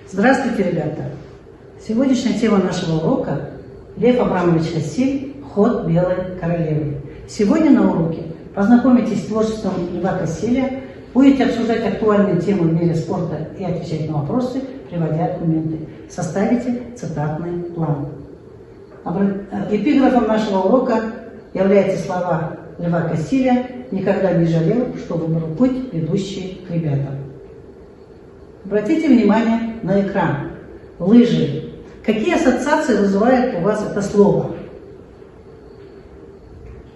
Здравствуйте, ребята! Сегодняшняя тема нашего урока – Лев Абрамович Кассиль «Ход белой королевы». Сегодня на уроке познакомитесь с творчеством Льва Кассиля, будете обсуждать актуальные темы в мире спорта и отвечать на вопросы, приводя аргументы. Составите цитатный план. Эпиграфом нашего урока являются слова Льва Кассиля «Никогда не жалел, что выбрал путь, ведущий к ребятам». Обратите внимание на экран. Лыжи. Какие ассоциации вызывает у вас это слово?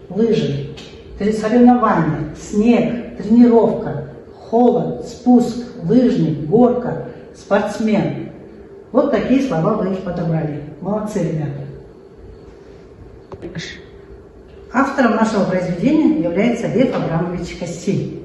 Лыжи. Соревнования, снег, тренировка, холод, спуск, лыжник, горка, спортсмен. Вот такие слова вы подобрали. Молодцы, ребята. Автором нашего произведения является Лев Абрамович Кассиль.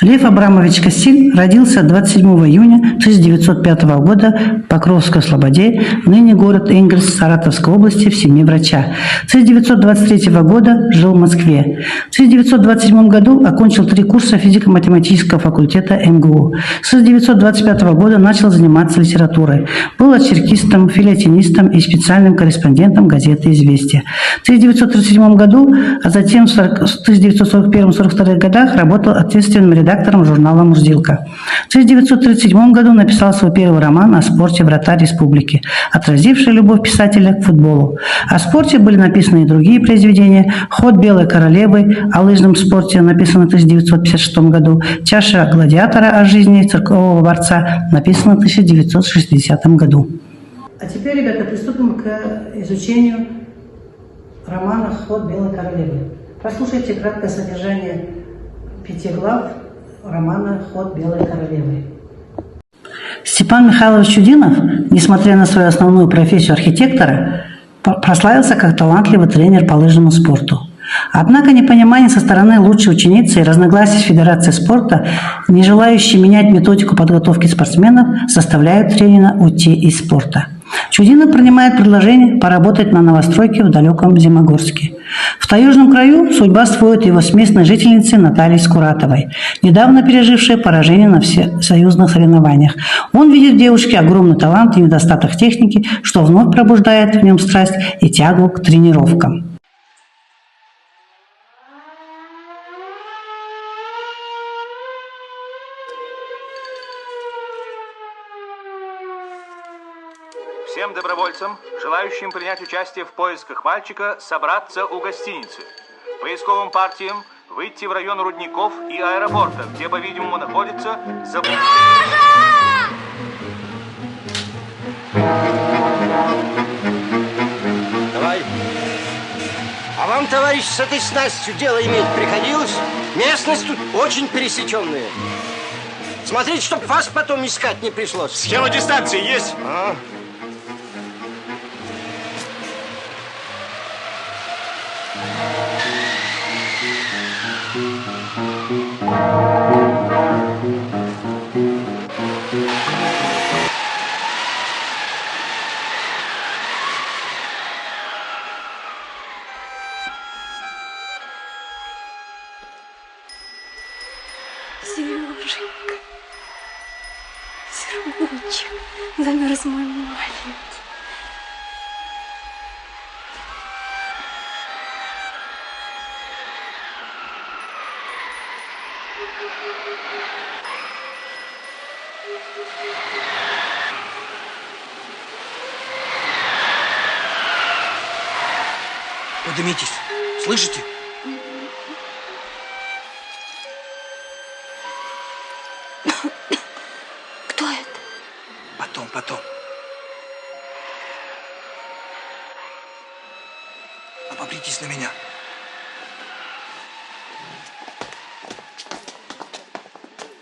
Лев Абрамович Кассиль родился 27 июня 1905 года в Покровской Слободе, ныне город Энгельс Саратовской области, в семье врача. С 1923 года жил в Москве. В 1927 году окончил 3 курса физико-математического факультета МГУ. С 1925 года начал заниматься литературой. Был очеркистом, филетонистом и специальным корреспондентом газеты «Известия». В 1937 году, а затем в 1941-1942 годах работал ответственным редактором журнала «Мурзилка». В 1937 году написал свой первый роман о спорте «Врата республики», отразивший любовь писателя к футболу. О спорте были написаны и другие произведения: «Ход белой королевы» о лыжном спорте, написано в 1956 году, «Чаша гладиатора» о жизни циркового борца, написано в 1960 году. А теперь, ребята, приступим к изучению романа «Ход белой королевы». Послушайте краткое содержание 5 глав романа «Ход белой королевы». Степан Михайлович Чудинов, несмотря на свою основную профессию архитектора, прославился как талантливый тренер по лыжному спорту. Однако непонимание со стороны лучшей ученицы и разногласия с Федерацией спорта, не желающие менять методику подготовки спортсменов, заставляют тренера уйти из спорта. Чудинов принимает предложение поработать на новостройке в далеком Зимогорске. В таежном краю судьба сводит его с местной жительницей Натальей Скуратовой, недавно пережившей поражение на всесоюзных соревнованиях. Он видит в девушке огромный талант и недостаток техники, что вновь пробуждает в нем страсть и тягу к тренировкам. Всем добровольцам, желающим принять участие в поисках мальчика, собраться у гостиницы. Поисковым партиям выйти в район рудников и аэропорта, где, по-видимому, находится Давай. А вам, товарищ, с этой снастью дело иметь приходилось? Местность тут очень пересеченная. Смотрите, чтоб вас потом искать не пришлось. Схема дистанции есть? Сереженька, Сергунчик, замерз мой маленький. Поднимитесь, слышите? Кто это? Потом. Обопритесь на меня.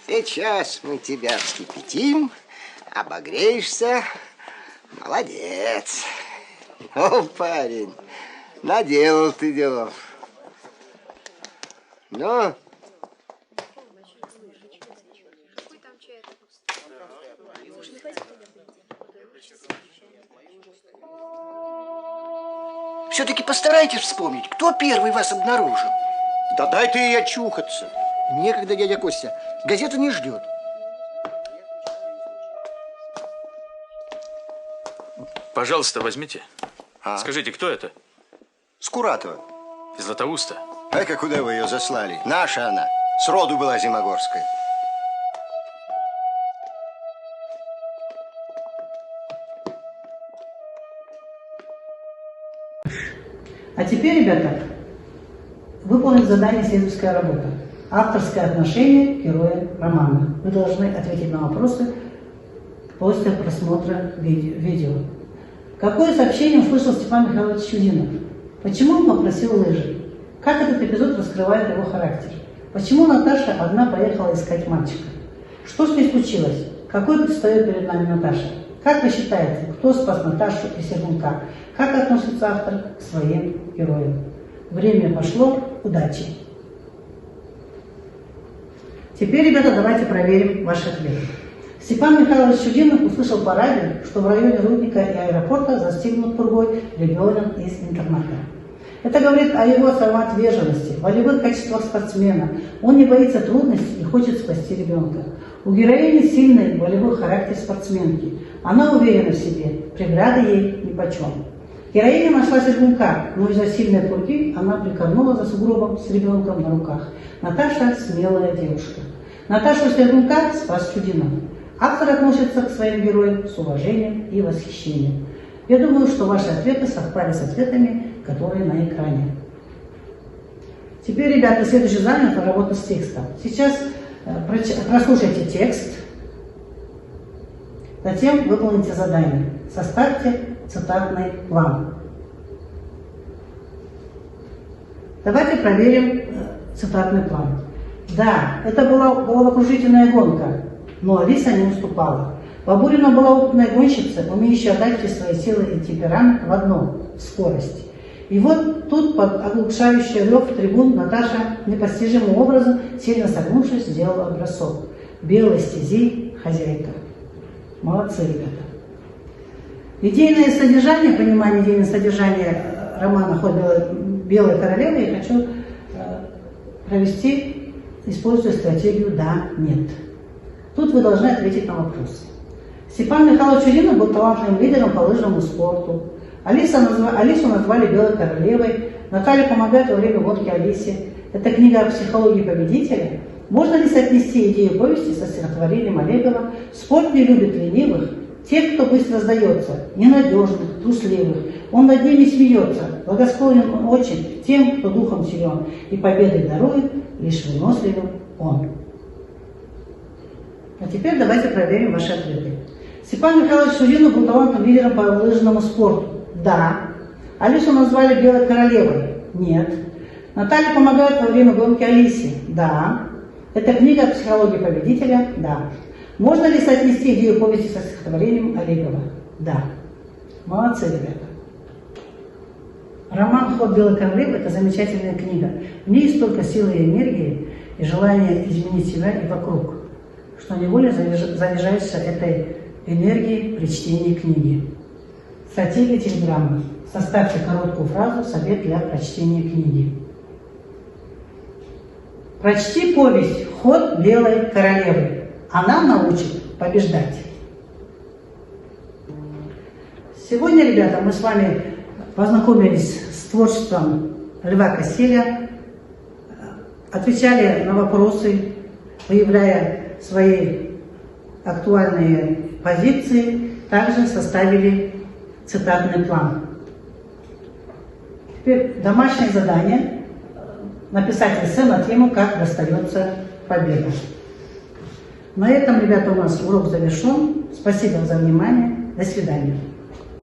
Сейчас мы тебя вскипятим, обогреешься. Молодец. О, парень, наделал ты делов. Ну? Все-таки постарайтесь вспомнить, кто первый вас обнаружил. Да дай ты ей очухаться. Некогда, дядя Костя. Газета не ждет. Пожалуйста, возьмите. А? Скажите, кто это? Скуратова. Из Златоуста? А куда вы ее заслали? Наша она. Сроду была Зимогорская. А теперь, ребята, выполнить задание исследовательская работа. Авторское отношение к герою романа. Вы должны ответить на вопросы после просмотра видео. Какое сообщение услышал Степан Михайлович Чудинов? Почему он попросил лыжи? Как этот эпизод раскрывает его характер? Почему Наташа одна поехала искать мальчика? Что с ней случилось? Какой предстает перед нами Наташа? Как вы считаете, кто спас Наташу и Сергунка? Как относится автор к своим героям? Время пошло. Удачи! Теперь, ребята, давайте проверим ваши ответы. Степан Михайлович Чудинов услышал по радио, что в районе Рудника и аэропорта застигнут пургой ребенок из интерната. Это говорит о его самоотверженности, волевых качествах спортсмена. Он не боится трудностей и хочет спасти ребенка. У героини сильный волевой характер спортсменки. Она уверена в себе, преграды ей нипочем. Героиня нашла Сергунка, но из-за сильной пурги она прикорнула за сугробом с ребенком на руках. Наташа смелая девушка. Наташу Сергунка спас Чудинов. Автор относится к своим героям с уважением и восхищением. Я думаю, что ваши ответы совпали с ответами, которые на экране. Теперь, ребята, следующий занят работа с текстом. Сейчас прослушайте текст, затем выполните задание. Составьте цитатный план. Давайте проверим цитатный план. Да, это была головокружительная гонка, но Алиса не уступала. Бабурина была опытной гонщицей, умеющей отдать все свои силы и темперамент в одно – в скорость. И вот тут под оглушающий рев трибун Наташа непостижимым образом, сильно согнувшись, сделала бросок. Белой стези хозяйка. Молодцы, ребята. Идейное содержание, понимание идейного содержания романа «Ход белой королевы» я хочу провести, используя стратегию «да», «нет». Тут вы должны ответить на вопрос. Степан Михайлович Чудинов был талантливым лидером по лыжному спорту. Алису назвали белой королевой. Наталья помогает во время гонки Алисе. Это книга о психологии победителя. Можно ли соотнести идею повести со стихотворением Олегова? Спорт не любит ленивых, тех, кто быстро сдается, ненадежных, трусливых. Он над ними смеется, благосклонен он очень тем, кто духом силен, и победы дарует лишь выносливым он. А теперь давайте проверим ваши ответы. Степан Михайлович Чудинов был талантливым лидером по лыжному спорту. Да. Алису назвали белой королевой. Нет. Наталья помогает во время гонки Алисе. Да. Это книга о психологии победителя. Да. Можно ли соотнести идею повести со стихотворением Олегова? Да. Молодцы, ребята. Роман «Ход белой королевы» – это замечательная книга. В ней столько силы и энергии, и желания изменить себя и вокруг, что невольно заряжаешься этой энергией при чтении книги. Стратегия телеграммы. Составьте короткую фразу «Совет для прочтения книги». Прочти повесть «Ход белой королевы». Она научит побеждать. Сегодня, ребята, мы с вами познакомились с творчеством Льва Косселя, отвечали на вопросы, выявляя свои актуальные позиции, также составили цитатный план. Теперь домашнее задание – написать эссе на тему «Как достается победа». На этом, ребята, у нас урок завершен. Спасибо за внимание. До свидания.